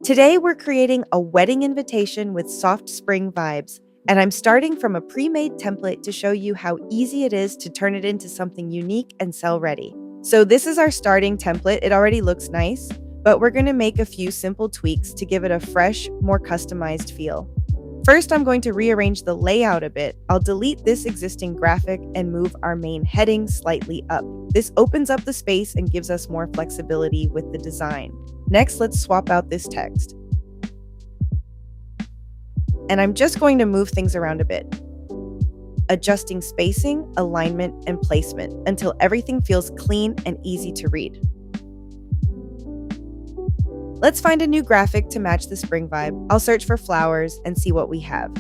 Today, we're creating a wedding invitation with soft spring vibes, and I'm starting from a pre-made template to show you how easy it is to turn it into something unique and sell ready. So this is our starting template. It already looks nice, but we're going to make a few simple tweaks to give it a fresh, more customized feel. First, I'm going to rearrange the layout a bit. I'll delete this existing graphic and move our main heading slightly up. This opens up the space and gives us more flexibility with the design. Next, let's swap out this text. And I'm just going to move things around a bit, adjusting spacing, alignment, and placement until everything feels clean and easy to read. Let's find a new graphic to match the spring vibe. I'll search for flowers and see what we have.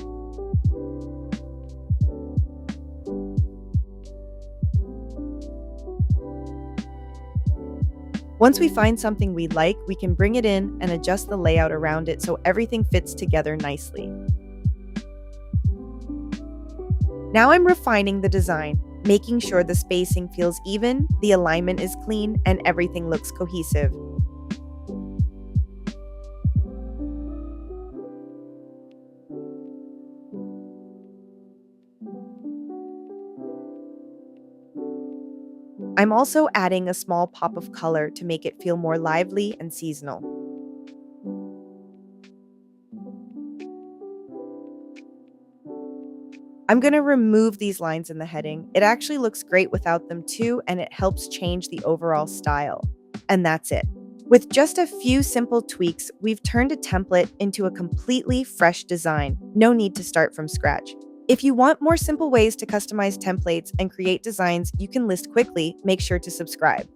Once we find something we like, we can bring it in and adjust the layout around it so everything fits together nicely. Now I'm refining the design, making sure the spacing feels even, the alignment is clean, and everything looks cohesive. I'm also adding a small pop of color to make it feel more lively and seasonal. I'm going to remove these lines in the heading. It actually looks great without them too, and it helps change the overall style. And that's it. With just a few simple tweaks, we've turned a template into a completely fresh design. No need to start from scratch. If you want more simple ways to customize templates and create designs you can list quickly, make sure to subscribe.